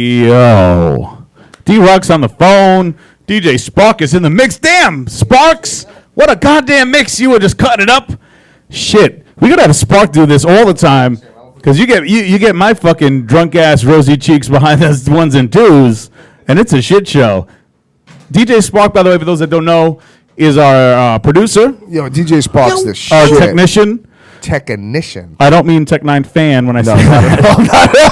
Yo. D-Rock's on the phone. DJ Spark is in the mix. Damn, Sparks. What a goddamn mix. You were just cutting it up. Shit. We gotta have Spark do this all the time. Because you get my fucking drunk ass rosy cheeks behind those ones and twos. And it's a shit show. DJ Spark, by the way, for those that don't know, is our producer. Yo, DJ Spark's the shit. Our technician. Technician. I don't mean Tech 9 fan when I say that.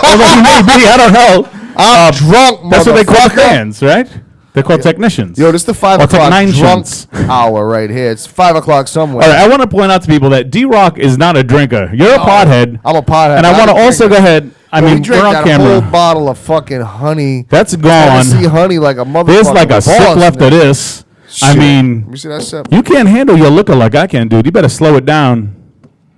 Although he may be, I don't know. I'm drunk, That's what they call fans, right? They're called technicians. Yo, this is the 5 o'clock drunk hour right here. It's 5 o'clock somewhere. All right, I want to point out to people that D-Rock is not a drinker. You're a pothead. I'm a pothead. And I want to also go ahead. I mean, we're on camera. A whole bottle of fucking honey. That's gone. I see honey like a motherfucker. There's like a sip left of this. Shit. I mean, let me see that sip. You can't handle your liquor like I can, dude. You better slow it down.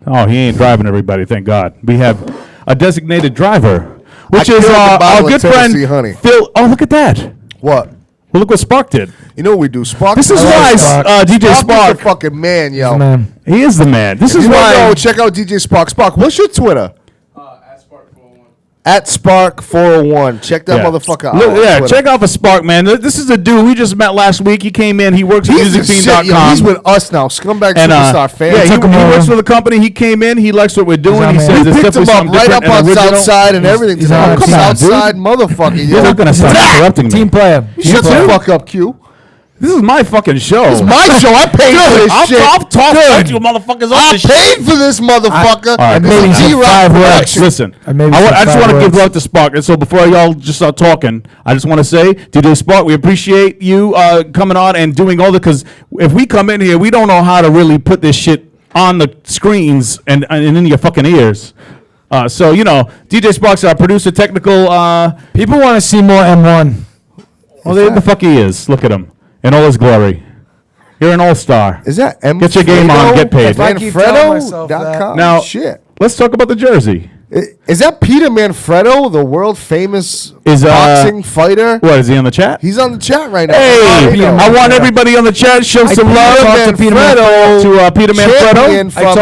Oh, he ain't driving everybody, thank God. We have a designated driver, which is our good friend, honey. Phil. Oh, look at that. What? Well, look what Spark did. You know what we do? Spark. This is why DJ Spark is the fucking man, yo. Man. He is the man. This is why. Go check out DJ Spark. Spark, what's your Twitter? At Spark401. Check that motherfucker out. Yeah, check out the Spark, man. This is a dude we just met last week. He came in. He works at musicfiend.com. He's with us now. Scumbag Superstar fan. Yeah, he works for the company. He came in. He likes what we're doing. He says it's definitely something right up on Southside and everything. He's Southside motherfucker. You're not going to start interrupting me. Team player. Shut the fuck up, Q. This is my fucking show. This is my show. I paid for this shit. I'll talk to you motherfuckers on this shit. I paid for this motherfucker. Listen, I just want to give love to Spark. And so before y'all just start talking, I just want to say, DJ Spark, we appreciate you coming on and doing all the, because if we come in here, we don't know how to really put this shit on the screens and in your fucking ears. So, you know, DJ Spark's our producer, technical. People want to see more M1. Well, there the fuck he is. Look at him. In all his glory. You're an all-star. Is that M? Get your game on, get paid. Manfredo.com? Now, shit. Let's talk about the jersey. Is that Peter Manfredo, the world famous boxing fighter? What, is he on the chat? He's on the chat right now. Hey, I want everybody on the chat show some love to Peter Manfredo.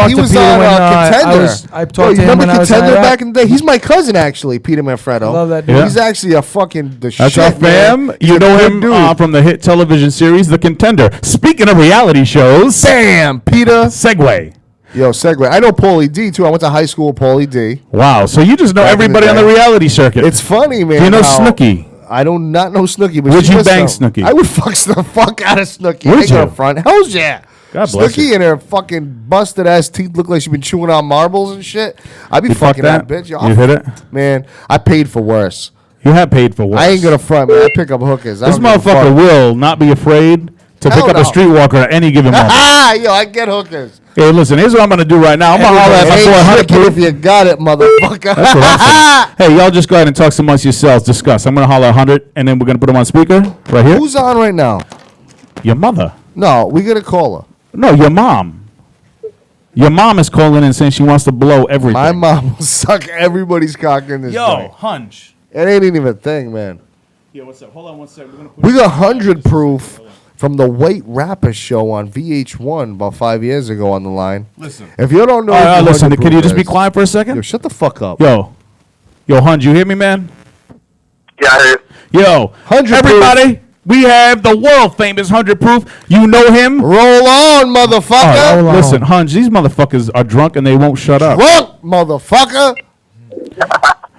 He was on Contender. I talked to him when I was Contender back in the day. He's my cousin, actually, Peter Manfredo. I love that dude. He's actually a fucking the shit. That's our fam. You know him from the hit television series, The Contender. Speaking of reality shows. Bam, Peter. Segue. Yo, segue. I know Paulie D, too. I went to high school with Paulie D. Wow. So you just know everybody on the reality circuit. It's funny, man. Do you know Snooki? I do not know Snooki. But would you bang Snooki? I would fuck the fuck out of Snooki. Would you? Front. Hell yeah. God bless Snooki and her fucking busted ass teeth look like she's been chewing on marbles and shit. I'd be fucking that bitch. Yo, you hit it? Man, I paid for worse. You have paid for worse. I ain't going to front, man. I pick up hookers. This motherfucker will not be afraid to pick up a streetwalker at any given moment. Yo, I get hookers. Hey, listen, here's what I'm going to do right now. I'm going to holler at my boy 100 Proof. If you got it, motherfucker. That's what I'm saying. Hey, y'all just go ahead and talk amongst yourselves. Discuss. I'm going to holler at 100, and then we're going to put him on speaker right here. Who's on right now? Your mother. No, we got to call her. No, your mom. Your mom is calling in saying she wants to blow everything. My mom will suck everybody's cock in this Yo, hunch. It ain't even a thing, man. Yeah, what's up? Hold on one second. We got 100 Proof from the White Rapper show on VH1 about 5 years ago on the line. Listen. If you don't know, listen. Can you just be quiet for a second? Yo, shut the fuck up. Yo, Hunch, you hear me, man? Yeah, I hear you. Yo, 100 everybody. Proof. We have the world famous 100 Proof. You know him? Roll on, motherfucker. Right, listen, Hunch, these motherfuckers are drunk and they won't shut up. Drunk, motherfucker.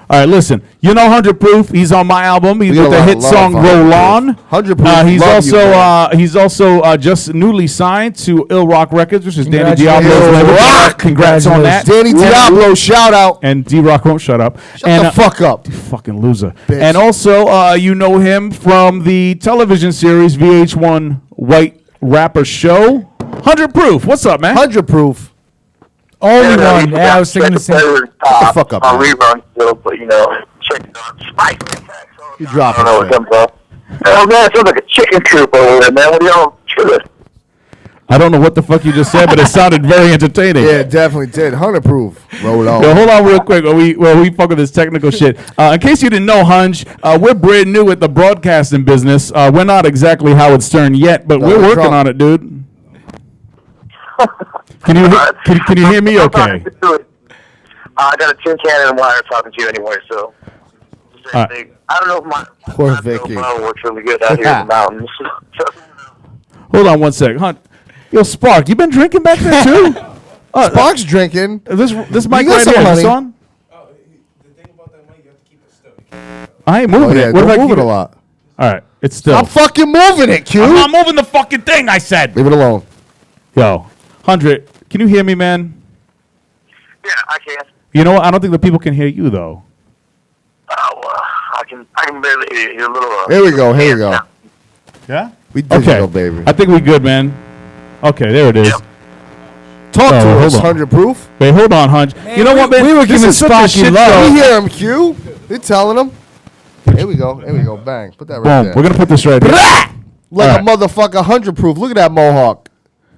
All right, listen. You know 100 Proof. He's on my album. He's with the hit song "Roll On." 100 Proof. He's also just newly signed to Ill Rock Records, which is Danny Diablo's label. Congrats on that, Danny Diablo. Shout out. And D-Rock won't shut up. Shut the fuck up, you fucking loser. Bitch. And also, you know him from the television series VH1 White Rapper Show. 100 Proof. What's up, man? 100 Proof. Only one. Yeah, I was thinking the same. Shut the fuck up. On rerun still, but you know, check it out. Spicy. You drop it. I don't know what comes up. Oh man, it sounds like a chicken coop over there, man. What are y'all doing? I don't know what the fuck you just said, but it sounded very entertaining. Yeah, it definitely did. 100 Proof. Roll on. Yo, hold on real quick while we fuck with this technical shit. In case you didn't know, Hunch, we're brand new at the broadcasting business. We're not exactly Howard Stern yet, but we're working on it, dude. Can you hear me okay? I got a tin can and wire talking to you anyway, so All right. thing. I don't know if my Poor my Vicky. phone works really good out here in the mountains. Hold on one sec. Hunt. Yo, Spark, you been drinking back there too? Spark's drinking. This mic got right some here, honey. this on? I ain't moving Oh, yeah, it. What if don't I move keep it a lot. All right, it's still. I'm fucking moving it, Q. I'm not moving the fucking thing, I said. Leave it alone. Yo, 100, can you hear me, man? Yeah, I can. You know what? I don't think the people can hear you, though. I can barely hear you a little. Here we go. Here we go. Yeah? We digital, Okay. baby. I think we good, man. Okay, there it is. Yep. Talk Oh, to hold us, on. 100 proof. Wait, hold on, Hunch. You know what, man? we were This giving is such a Sparky shit love. show. We hear him, Q. They're telling him. Here we go. Here we go. Bang. Put that right Boom. there. We're going to put this right here. Like All a motherfucker 100 proof. Look at that mohawk.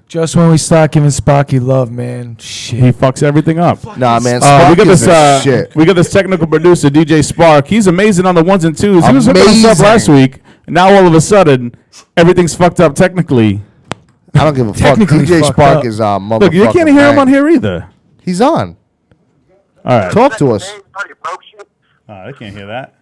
Just when we start giving Sparky love, man. He Shit. fucks everything up. Nah, man. We Spark got is this. the shit. We got this technical producer, DJ Spark. He's amazing on the ones and twos. He was hooking us up Amazing. last week. Now all of a sudden, everything's fucked up technically. I don't give a fuck. Technically DJ fucked Spark up. is motherfucker. Look, you can't hear him on here either. He's on. All right. Talk to us. I can't hear that.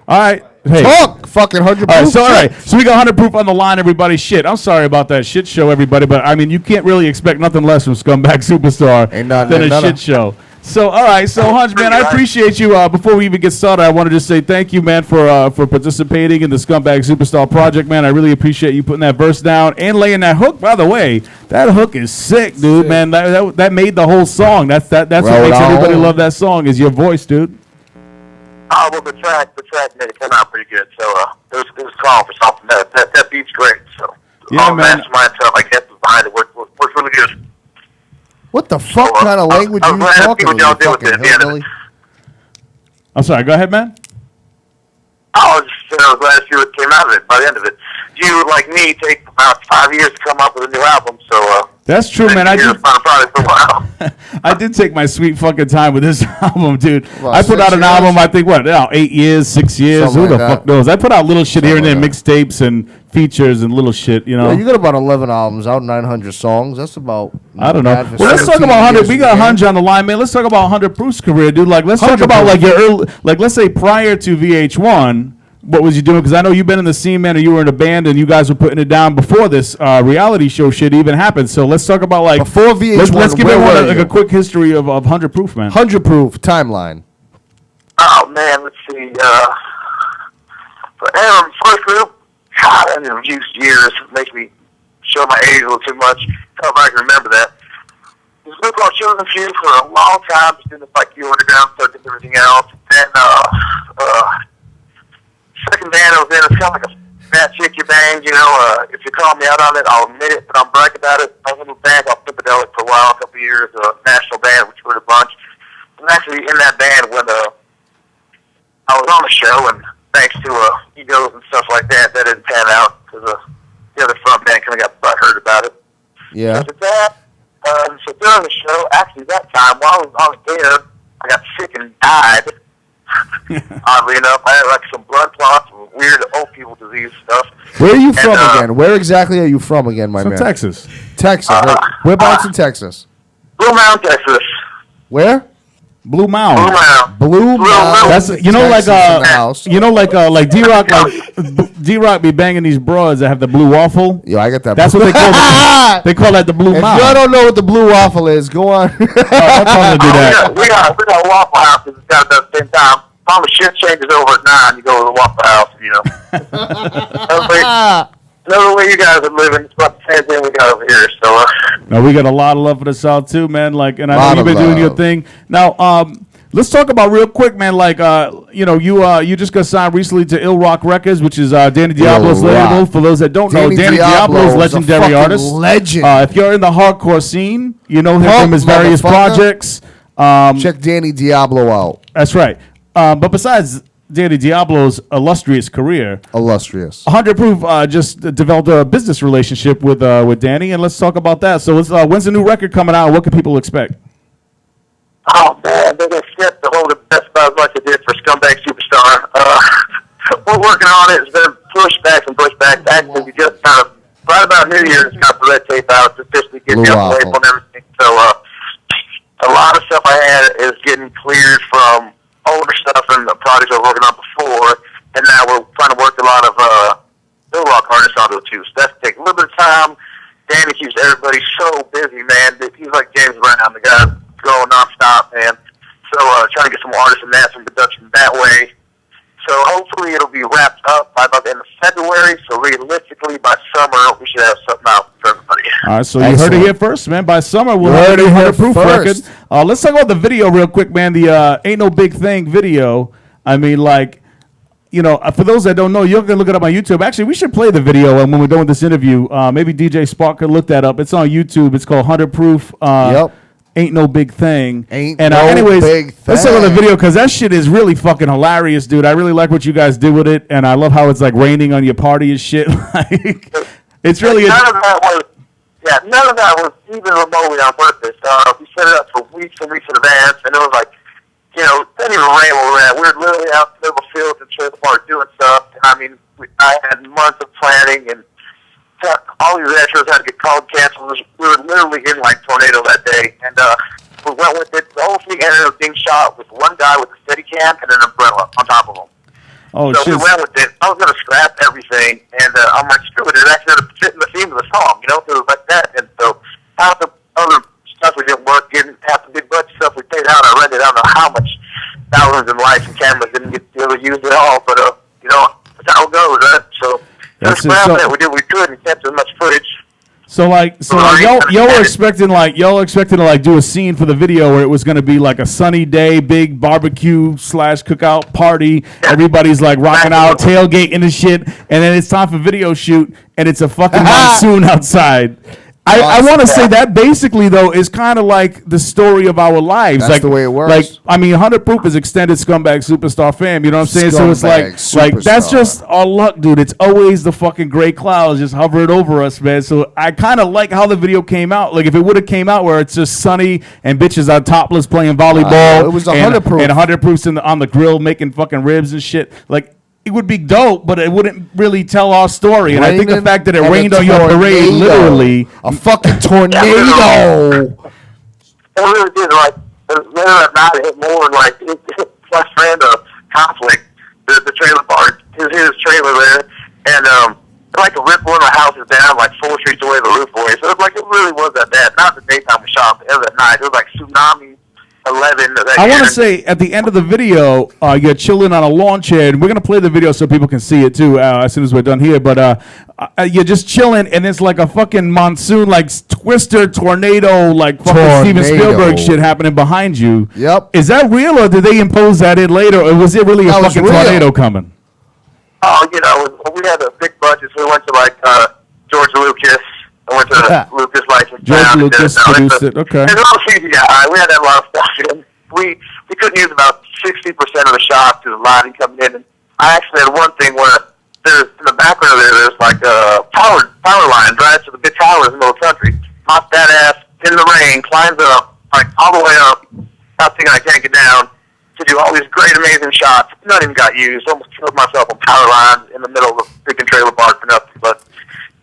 All right. Hey. Talk, fucking 100 All right, proof. so all shit. right, so we got 100 proof on the line, everybody. Shit, I'm sorry about that shit show, everybody, but I mean, you can't really expect nothing less from Scumbag Superstar Ain't nothing, than ain't a nothing. shit show. So, all right, so Hunch, man, I appreciate you. Before we even get started, I want to just say thank you, man, for participating in the Scumbag Superstar project, man. I really appreciate you putting that verse down and laying that hook. By the way, that hook is sick, dude, man. That made the whole song. That's what Right makes everybody on. love that song is your voice, dude. Oh, well, the track made it come out pretty good. So it was calling for something. That beat's great. So Yeah, all the man. mastermind stuff I guess behind it worked really good. What the fuck kind of language I'm are you glad talking people don't about, you deal with it fucking at the end of hillbilly? I'm sorry. Go ahead, man. I was glad to see what came out of it by the end of it. You, like me, take about 5 years to come up with a new album. So That's true, man. I years did. to find a product for a while. I did take my sweet fucking time with this album, dude. What, I put 6 out an years? album, I think, 8 years, 6 years? Something Who the like fuck that. knows? I put out little shit here and there, Something like mixtapes and features and little shit, you know? Yeah, you got about 11 albums out, 900 songs. That's about. I don't know. bad for Well, let's talk 17 about 100. years We in got the game. 100 on the line, man. Let's talk about 100 Proof's career, dude. Like, let's talk 100 about, Proof. like, your early, like, let's say prior to VH1, what was you doing? Because I know you've been in the scene, man, or you were in a band and you guys were putting it down before this reality show shit even happened. So let's talk about, like, Before VH1, let's give where everyone were like you? a quick history of 100 Proof, man. 100 proof timeline. Oh, man, let's see. For Aaron, first group, God, I haven't used years. It makes me show my age a little too much. I don't know if I can remember that. This group called Children of Few for a long time, just doing the Fight Q Underground, started doing everything else. Then, second band I was in, it's kind of like a fat chick you bang, you know. If you call me out on it, I'll admit it, but I'm brag about it. I was in a band called Pimpedelic for a while, a couple of years, a national band, which toured a bunch. I'm actually in that band when I was on the show, and thanks to egos and stuff like that, that didn't pan out because the other front band kind of got butthurt about it. Yeah. So that, so during the show, actually that time, while I was on the air, I got sick and died. Oddly enough, I had like some blood clots and weird old people disease stuff. Where are you And, from again? Where exactly are you from again, my From man? Texas. Texas. Whereabouts in Texas? Blue Mountain, Texas. Where? Blue Mound. Blue Mountain. Blue Mountain. That's you know Texas in the house. like D-Rock D-Rock be banging these broads that have the blue waffle. Yo, I got that. That's what they call it. They call that the Blue If Mound. y'all don't know what the blue waffle is, go on. I'll tell them to do that. We got a Waffle House that's got about the same time. All the shit changes over at 9. You go to the Waffle House, you know. Another way you guys are living, it's about the same thing we got over here. So, No, we got a lot of love for the South too, man. Like, and I know Lot you've of been doing your love. thing. Now, let's talk about real quick, man. Like, you just got signed recently to Ill Rock Records, which is Danny Diablo's Ill Rock. label. For those that don't know, Danny Danny Diablo Diablo's is a legendary fucking artist. legend. If you're in the hardcore scene, you know him Punk, from his various motherfucker. projects. Check Danny Diablo out. That's right. But besides Danny Diablo's illustrious career, Illustrious. 100 Proof just developed a business relationship with Danny, and let's talk about that. So, when's the new record coming out? And what can people expect? oh man, they're going to skip the whole Best Buy like they did for Scumbag Superstar. We're working on it. It's been pushbacks and pushbacks. Actually, we just kind of, right about New Year's, got the red tape out to officially get Blue the waffle. label and everything. So, a lot of stuff I had is getting cleared from older stuff and the projects I was working on before, and now we're trying to work a lot of Bill Rock artists onto it too. So that's taking a little bit of time. Danny keeps everybody so busy, man. He's like James Brown, the guy going nonstop, man. So trying to get some artists in that, some production that way. So hopefully it'll be wrapped up by about the end of February. So realistically, by summer, we should have something out for everybody. All right, so you heard it here first, man. By summer, we'll have a 100-proof record. Let's talk about the video real quick, man. The Ain't No Big Thing video. I mean, like, you know, for those that don't know, you can look it up on YouTube. Actually, we should play the video when we're done with this interview. Maybe DJ Spark could look that up. It's on YouTube. It's called 100-proof. Yep. Ain't No Big Thing. Anyways, big thing. Let's look at the video because that shit is really fucking hilarious, dude. I really like what you guys did with it, and I love how it's like raining on your party and shit. Like, it's really none of that was even remotely on purpose. We set it up for weeks and weeks in advance, and it was like, you know, it didn't even rain where we're at. We were literally out in the middle of the field and trailer park doing stuff. I mean, I had months of planning, and all these extras had to get called canceled. We were literally in like tornado that day, and we went with it. The whole thing ended up being shot with one guy with a Steadicam and an umbrella on top of him. Oh, so shit. we went with it. I was going to scrap everything, and I'm like, screw it. It actually ended up fitting the theme of the song, you know, because it was like that. And so half the other stuff we didn't work, half the big budget stuff we paid out, I rented. I don't know how much thousands in lights and cameras didn't get to use it all, but, you know, that's how it goes, right? So That's just grab that. We did what we could and kept as much footage. So y'all were expecting to do a scene for the video where it was gonna be like a sunny day, big barbecue / cookout party. Yeah. Everybody's like rocking out, tailgating and shit, and then it's time for video shoot, and it's a fucking monsoon outside. I want to say that basically though is kind of like the story of our lives. That's like the way it works. Like I mean, 100 Proof is extended Scumbag Superstar fam. You know what I'm saying? So it's like that's just our luck, dude. It's always the fucking gray clouds just hovering over us, man. So I kind of like how the video came out. Like if it would have came out where it's just sunny and bitches are topless playing volleyball, it was 100 Proof and 100 Proofs on the grill making fucking ribs and shit. Like it would be dope, but it wouldn't really tell our story. And I think the fact that it rained on your parade, literally a fucking tornado. It really did. Like later at night, it hit more like my friend conflict. The trailer park, his trailer there, and like a rip one of the houses down, like 4 streets away, the roof away. So it was like it really was that bad. Not the daytime we shot, but at night it was like tsunami. 11 I want to say at the end of the video, you're chilling on a lawn chair, and we're gonna play the video so people can see it too as soon as we're done here. But you're just chilling, and it's like a fucking monsoon, like twister tornado, like fucking Steven Spielberg shit happening behind you. Yep. Is that real, or did they impose that in later, or was it really a fucking tornado coming? Oh, you know, we had a big budget, so we went to like George Lucas. I went to Lucas License. George Lucas produced it. Okay. And CGI. We had that a lot of stuff. And we couldn't use about 60% of the shots to the lighting coming in. And I actually had one thing where there's in the background there's like power lines, right? So the big towers in the middle of the country. Hop that ass in the rain, climbs up, like all the way up. Not thinking I can't get down to do all these great, amazing shots. None even got used. Almost killed myself on power lines in the middle of a freaking trailer park for nothing. But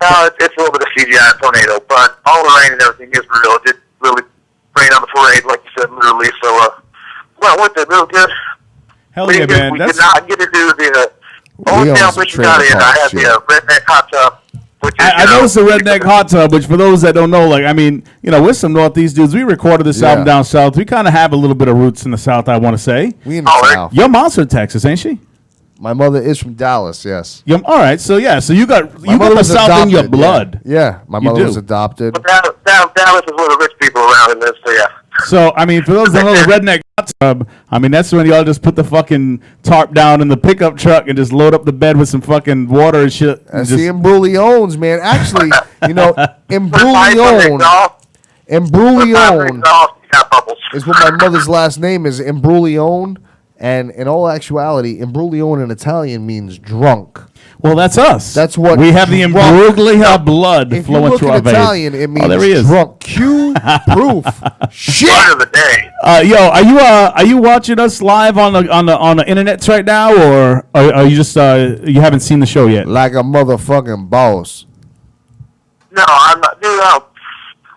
no, it's a little bit of CGI and tornado, but all the rain and everything is real. It did really rain on the parade, like you said, literally. So, well, with it, real good. Hell yeah, man. We did not get to do the only thing which got in. I had the redneck hot tub. I noticed the redneck hot tub, which for those that don't know, like, I mean, you know, we're some Northeast dudes. We recorded this album down south. We kind of have a little bit of roots in the South, I want to say. We in the South. Your mom's from Texas, ain't she? My mother is from Dallas, yes. All right, so you got the South in your blood. Yeah, my mother was adopted. But Dallas is where the rich people around live, so yeah. So, I mean, for those that know the redneck hot tub, I mean, that's when y'all just put the fucking tarp down in the pickup truck and just load up the bed with some fucking water and shit. That's the Imbrugliones, man. Actually, you know, Imbruglione is what my mother's last name is, Imbruglione. And in all actuality, Imbruglione in Italian means drunk. Well, that's us. That's what we have. The Imbruglia blood if flowing you look through at our veins. Italian, it means there he is. drunk. Q proof. Shit. Of the day. Yo, are you watching us live on the internet right now, or are you just you haven't seen the show yet? Like a motherfucking boss. No, I'm not. Dude,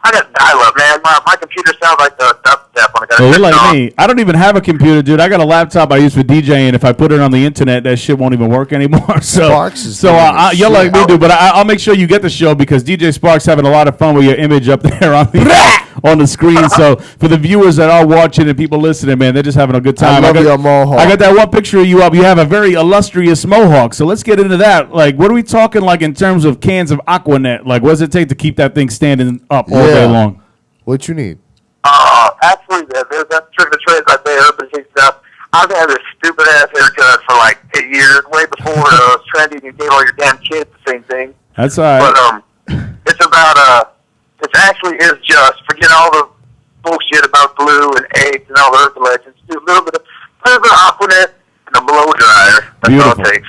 I I got dial-up, man. My computer sounds like the dubstep when I got Well, it you're like on. me. I don't even have a computer, dude. I got a laptop I use for DJing. If I put it on the internet, that shit won't even work anymore. So, Sparks is so doing the you're like me, shit. dude. But I'll make sure you get the show because DJ Sparks having a lot of fun with your image up there on the screen. So for the viewers that are watching and people listening, man, they're just having a good time. I love got, your mohawk. I got that one picture of you up. You have a very illustrious mohawk. So let's get into that. Like, what are we talking like in terms of cans of Aquanet? Like, what does it take to keep that thing standing up all day long? What you need? Actually, that's trick or treat right there. Urban Heat stuff. I've had this stupid ass haircut for like 8 years, way before it was trendy. You gave all your damn kids the same thing. That's all right. But it's about it actually is just forget all the bullshit about glue and eggs and all the urban legends. Do a little bit of Aquanet and a blow dryer. That's all Beautiful. it takes.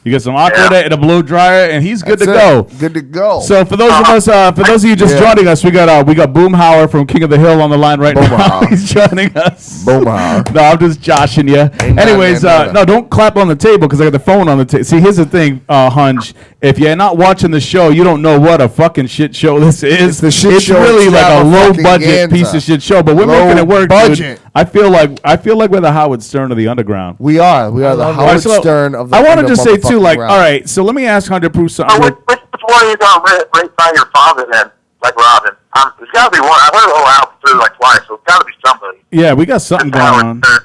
You get some Aquanet and a blow dryer, and he's good to go. Good to go. So for those of us, for those of you just joining us, we got Boomhauer from King of the Hill on the line right now. Boomhauer. He's joining us. Boomhauer. No, I'm just joshing you. Anyways, no, don't clap on the table because I got the phone on the table. See, here's the thing, Hunch. If you're not watching the show, you don't know what a fucking shit show this is. It's the shit it's show really like a low budget extravaganza. piece of shit show, but we're Low making it work, budget. dude. I feel like we're the Howard Stern of the underground. We are the All Howard right, so Stern of the I want to just say too, like, motherfucking all right. So let me ask Hunter Proof So something. which one you got raped by your father then, like Robin? There's got to be one. I've heard the whole album through like twice, so it's got to be somebody. Yeah, we got something going Howard on. Stern.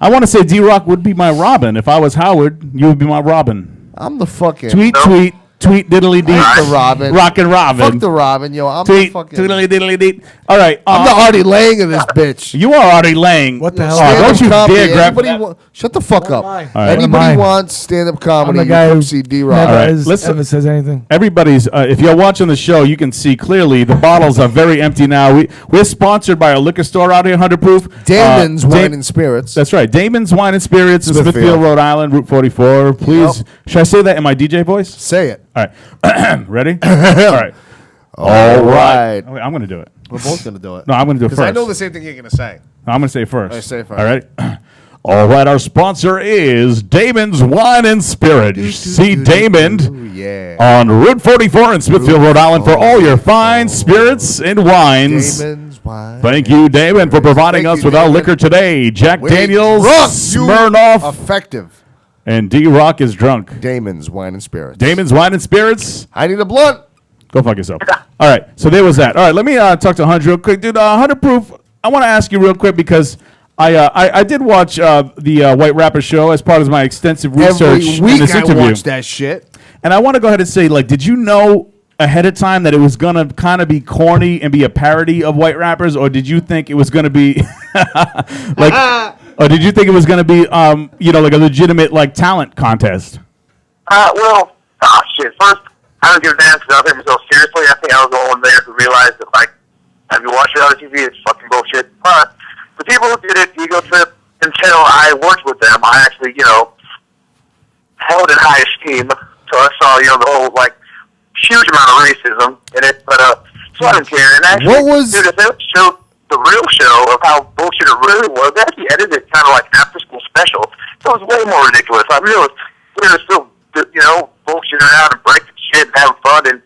I want to say D-Rock would be my Robin. If I was Howard, you would be my Robin. I'm the fucking Tweet, diddly dee. Fuck the Robin. Rockin' Robin. Fuck the Robin, yo. I'm Tweet, the fucking. diddly diddly dee. All right. I'm the Artie Lang of this bitch. You are Artie Lang. What the hell? Don't you Stand-up dare comedy. grab Anybody shut the fuck up. All right. Anybody wants stand-up I'm comedy, the you guy come who see D-Rock. never All right, ever says anything. Everybody's, if you're watching the show, you can see clearly the bottles are very empty now. We're sponsored by a liquor store out here, 100 Proof. Damon's Wine and Spirits. That's right. Damon's Wine and Spirits in Smithfield. Smithfield, Rhode Island, Route 44. Please, Yep. should I say that in my DJ voice? Say it. All right. Ready? All right. All right. Okay, I'm going to do it. We're both going to do it. No, I'm going to do it Because first. I know the same thing you're going to say. I'm going to say it first. All right, say it first. All right. All right, our sponsor is Damon's Wine and Spirits. See Damon Ooh, yeah. on Route 44 in Smithfield, Rhode Island for all your fine spirits and wines. Damon's Wine. Thank you, Damon, for providing Thank us you, with our Damon. liquor today. Jack Wait, Daniels, drunk, Smirnoff, Effective. and D-Rock is drunk. Damon's Wine and Spirits. Damon's Wine and Spirits. I need a blunt. Go fuck yourself. All right, so there was that. All right, let me talk to 100 real quick. Dude, 100 Proof, I want to ask you real quick because I did watch the White Rapper show as part of my extensive research Every in week this I interview. watch that shit. And I want to go ahead and say, like, did you know ahead of time that it was going to kind of be corny and be a parody of White Rappers, or did you think it was going to be like, or did you think it was going to be, like a legitimate like talent contest? Shit. First, I don't give a damn because I think so seriously. I think I was the only one there who realized that, like, have you watched reality TV? It's fucking bullshit. But the people who did it, ego trip, until I worked with them, I actually, held in high esteem. So I saw, the whole, like, huge amount of racism in it. But, so I didn't care. And actually, dude, if they showed the real show of how bullshit it really was, they actually edited it kind of like after-school special. So it was way more ridiculous. I mean, we were still, bullshitting around and breaking shit and having fun, and,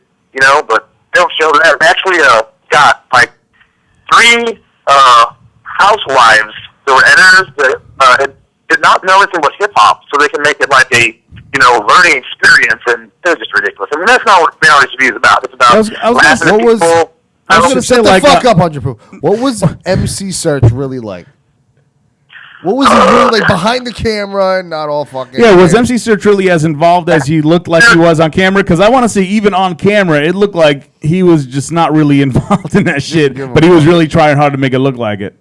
but they don't show that. We actually got, like, 3 housewives that were editors that did not know anything about hip-hop, so they can make it like a, learning experience, and it was just ridiculous. I mean, that's not what reality TV is about. It's about laughing at people. I was gonna say, Shut like, the fuck up, 100 Proof. What was MC Serch really like? What was he really like behind the camera and not all fucking... Yeah, was MC Serch really as involved as he looked like he was on camera? Because I want to say, even on camera, it looked like he was just not really involved in that shit, but he was really trying hard to make it look like it.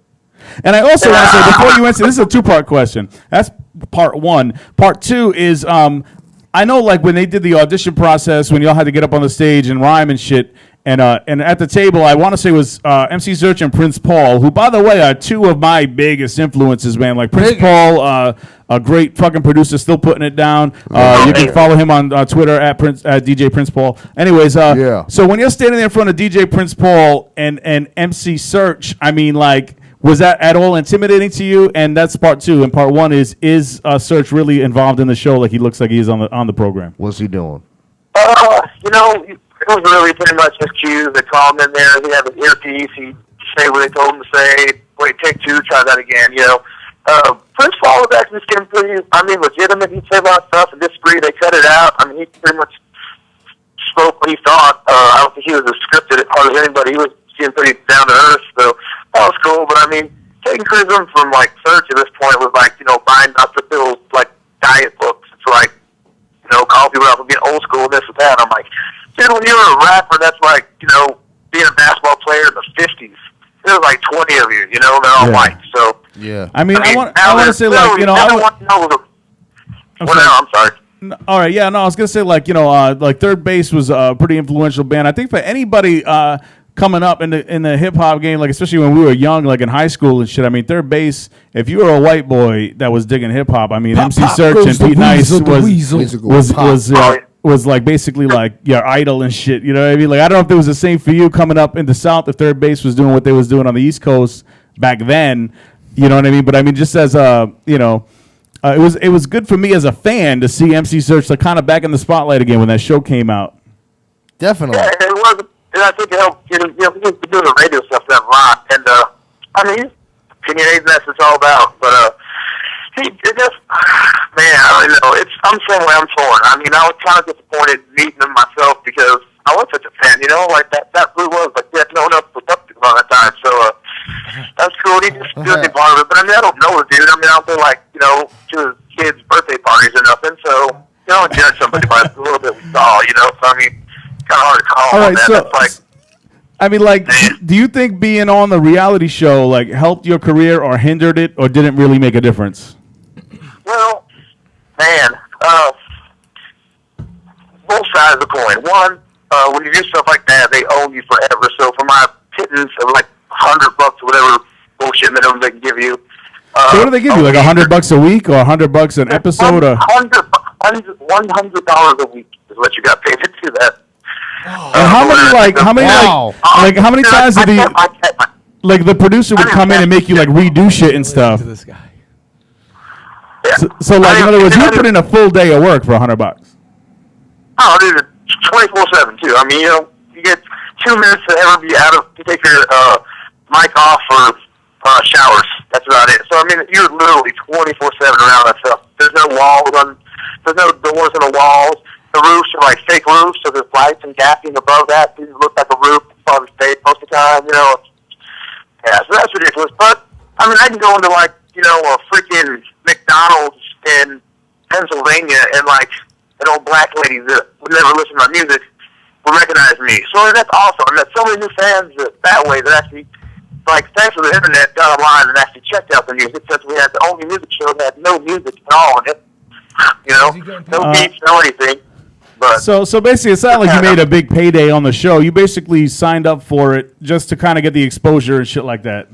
And I also want to say, before you answer, this is a 2-part question. That's part 1. Part 2 is, I know, like, when they did the audition process, when y'all had to get up on the stage and rhyme and shit, and at the table, I want to say was MC Serch and Prince Paul, who, by the way, are 2 of my biggest influences, man. Like, Prince Paul, a great fucking producer, still putting it down. You can follow him on Twitter at DJ Prince Paul. Anyways, so when you're standing there in front of DJ Prince Paul and MC Serch, I mean, like, was that at all intimidating to you? And that's part 2. And part 1 is Serch really involved in the show like he looks like he is on the program? What's he doing? it was really pretty much his cues. They called him in there. He had an earpiece. He'd say what they told him to say. Wait, take two, try that again, you know. Prince Paul was actually getting pretty, legitimate. He'd say a lot of stuff and disagree. They cut it out. I mean, he pretty much spoke what he thought. I don't think he was as scripted as hard as anybody. He was getting pretty down to earth, so that was cool. But, I mean, taking criticism from, like, Serch at this point was like, you know, buying Dr. Phil's, like, diet books. It's like, you know, calling people out for being old school, this and that. I'm like, dude, when you're a rapper, that's like, you know, being a basketball player in the 50s. There's like 20 of you, you know, they're all white. So, yeah. I want to say, like, you know, I'm sorry. All right, yeah, no, I was gonna say, like, you know, like Third Base was a pretty influential band. I think for anybody coming up in the hip hop game, like especially when we were young, like in high school and shit. I mean, Third Base. If you were a white boy that was digging hip hop, I mean, MC Serch and Pete Nice was like basically like your idol and shit. You know what I mean? Like, I don't know if it was the same for you coming up in the South. If Third Base was doing what they was doing on the East Coast back then, you know what I mean? But I mean, just as you know. It was good for me as a fan to see MC Serch like kind of back in the spotlight again when that show came out. Definitely. Yeah, it was, and I think it helped. You know, he was doing the radio stuff that lot, and I mean, opinionated. That's what it's all about. But it just, man, I don't know. I'm the same way. I'm torn. I mean, I was kind of disappointed meeting him myself because I was such a fan. You know, like that really was like yeah, no one else was up to him at that time. So that's cool. He just doing the part of it. But I mean, I don't know the dude. I mean, I don't feel like, you know, to his kids' birthday parties or nothing. So, you know, judge somebody by a little bit we saw, you know. So, I mean, it's kind of hard to call All on right, that. so, That's like, I mean, like, do you think being on the reality show, like, helped your career or hindered it or didn't really make a difference? well, man, both sides of the coin. One, when you do stuff like that, they own you forever. So for my pittance of like $100 or whatever bullshit minimum they can give you. So what do they give you? Like $100 a week or $100 an episode? Or $100 a week is what you got paid to do that. And how many times did like the producer would come in and make you like redo shit and stuff? To this guy. Yeah. So like in other words, you put in a full day of work for $100. Oh, dude, 24/7 too. I mean, you know, you get 2 minutes to ever be out of to take your mic off for showers. That's about it. So I mean, you're literally 24/7 around that stuff. There's no walls there's no doors on the walls. The roofs are like fake roofs, so there's lights and gapping above that. It looks like a roof. It's probably fake most of the time, you know. Yeah, so that's ridiculous. But I mean, I can go into like, you know, a freaking McDonald's in Pennsylvania and like an old black lady that would never listen to my music will recognize me. So that's awesome. And there's so many new fans that way that actually, like, thanks to the internet, got online and actually checked out the music since we had the only music show that had no music at all in it. You know, no beats, no anything. But So basically, it's not like you made a big payday on the show. You basically signed up for it just to kind of get the exposure and shit like that.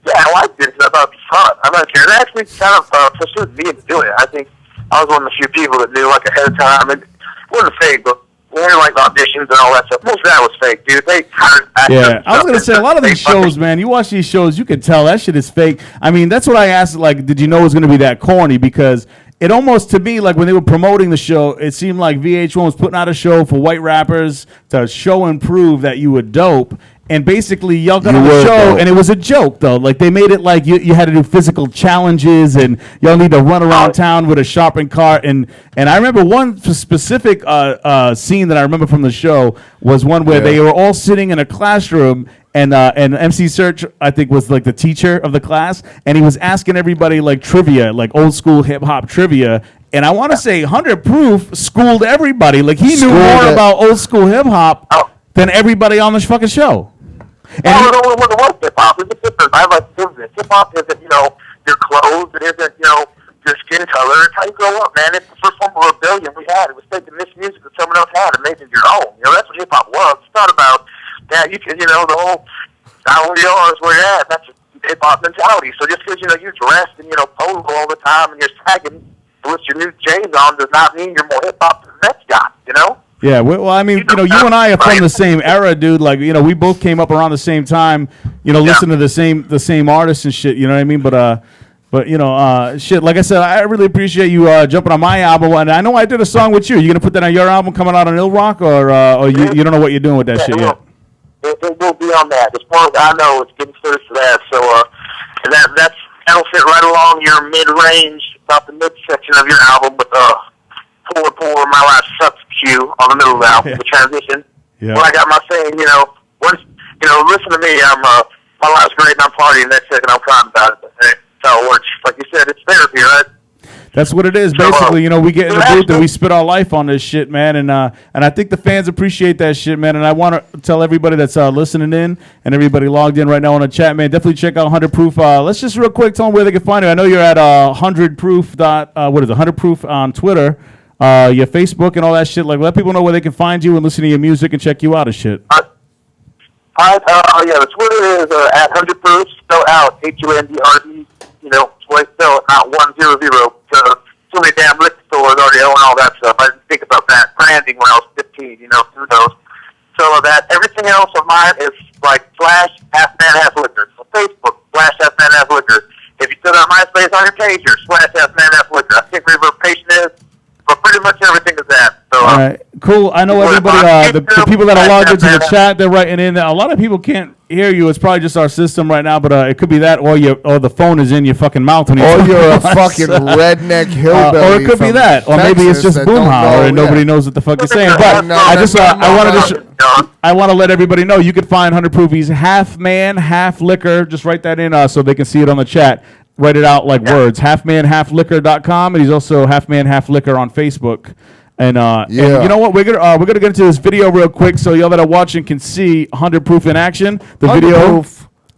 yeah, I liked it. I thought it was fun. I'm not sure. It actually kind of pursued me into doing it. I think I was one of the few people that knew like ahead of time. And it wasn't fake, but we were like auditions and all that stuff. Most of that was fake, dude. They hired actors. Yeah, I was gonna say a lot of these shows, man. You watch these shows, you can tell that shit is fake. I mean, that's what I asked. Like, did you know it was gonna be that corny? Because it almost, to me, like when they were promoting the show, it seemed like VH1 was putting out a show for white rappers to show and prove that you were dope. And basically, y'all got on the show, and it was a joke, though. Like, they made it like you had to do physical challenges, and y'all need to run around town with a sharpened cart. And I remember one specific scene that I remember from the show was one where they were all sitting in a classroom, and MC Serch, I think, was like the teacher of the class, and he was asking everybody like trivia, like old school hip hop trivia. And I want to say 100 Proof schooled everybody. Like, he knew more about old school hip hop than everybody on this fucking show. And it was hip-hop. It's different. I like business. Hip-hop isn't, you know, your clothes. It isn't, you know, your skin color. It's how you grow up, man. It's the first form of rebellion we had. It was taking this music that someone else had and making it your own. You know, that's what hip-hop was. It's not about, you can, you know, the whole, I want yours, where you're at. That's hip-hop mentality. So just because, you know, you're dressed and, you know, polo all the time and you're sagging with your new chains on does not mean you're more hip-hop than the next guy, you know? Yeah, well, I mean, you know, you and I are from the same era, dude. Like, you know, we both came up around the same time, you know, listening to the same artists and shit, you know what I mean? But, But shit. Like I said, I really appreciate you jumping on my album, and I know I did a song with you. You gonna put that on your album coming out on Ill Rock, or you don't know what you're doing with that shit yet? It will be on that. As far as I know, it's getting close to that. So that'll fit right along your mid-range, about the midsection of your album with Poor My Life Sucks cue on the middle of the album, the transition. Yeah. When I got my saying, listen to me, my life's great and I'm partying, next second I'm crying about it. That's how it works. Like you said, it's therapy, right? That's what it is, basically. We get in the booth and we spit our life on this shit, man. And I think the fans appreciate that shit, man. And I want to tell everybody that's listening in and everybody logged in right now on the chat, man, definitely check out 100 Proof. Let's just real quick tell them where they can find you. I know you're at 100proof. 100 Proof on Twitter, your Facebook and all that shit. Like, let people know where they can find you and listen to your music and check you out and shit. The Twitter is at 100 Proof, spelled out HUNDRD. Spell it, not 100. So many damn liquor stores already own all that stuff. I didn't think about that branding when I was 15. Through those. So that everything else of mine is like /half-man-half-liquor. So Facebook /half-man-half-liquor. If you put on MySpace on your page, you're /half-man-half-liquor. I think reverberation is, but pretty much everything is that. So, all right, cool. I know everybody, the people that are logged into the chat, they're writing in. A lot of people can't hear you. It's probably just our system right now, but it could be that, or the phone is in your fucking mouth when or you're a fucking redneck hillbilly. Or it could be that, or maybe it's just Boomhauer and nobody knows what the fuck you're saying. But I want to let everybody know you can find 100 Proof. He's half man, half liquor. Just write that in so they can see it on the chat. Write it out like words. halfmanhalfliquor.com, and he's also halfmanhalfliquor on Facebook. And you know what? We're gonna get into this video real quick so y'all that are watching can see 100 Proof in action. The video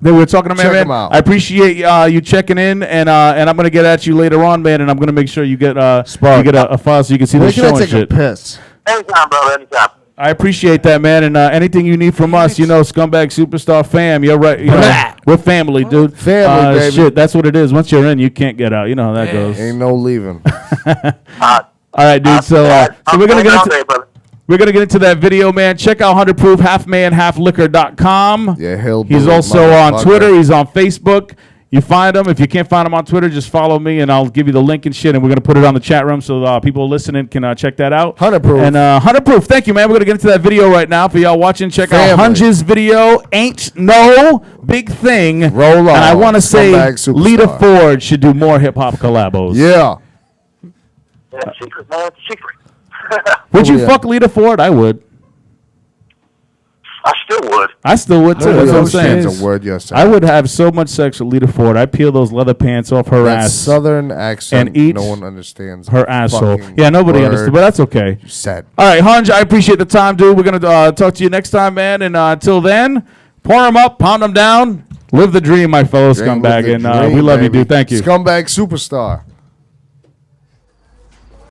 that we're talking about, man. I appreciate you checking in, and I'm gonna get at you later on, man. And I'm gonna make sure you get a file so you can see the show and shit. Anytime, brother. Anytime. I appreciate that, man. And anything you need from us, Scumbag Superstar fam, you're right. We're family, dude. Family, baby. Shit, that's what it is. Once you're in, you can't get out. You know how that goes. Ain't no leaving. All right, dude. So we're gonna get into that video, man. Check out 100 Proof, halfmanhalfliquor.com. Yeah, he's also on Twitter. He's on Facebook. You find him. If you can't find him on Twitter, just follow me, and I'll give you the link and shit. And we're gonna put it on the chat room so people listening can check that out. 100 Proof. And 100 Proof. Thank you, man. We're gonna get into that video right now for y'all watching. Check out Hunge's video. Ain't no big thing. Roll on. And I want to say Lita Ford should do more hip hop collabos. Yeah. Secret, man. Secret. Would you fuck Lita Ford? I would. I still would too. That's what I'm saying. It's a word you're saying. I would have so much sex with Lita Ford. I'd peel those leather pants off her ass. Southern accent. And eat no one understands her asshole. Yeah, nobody understands, but that's okay. You said. All right, Hunj, I appreciate the time, dude. We're gonna talk to you next time, man. And until then, pour them up, pound them down, live the dream, my fellow scumbag. And we love you, dude. Thank you. Scumbag Superstar.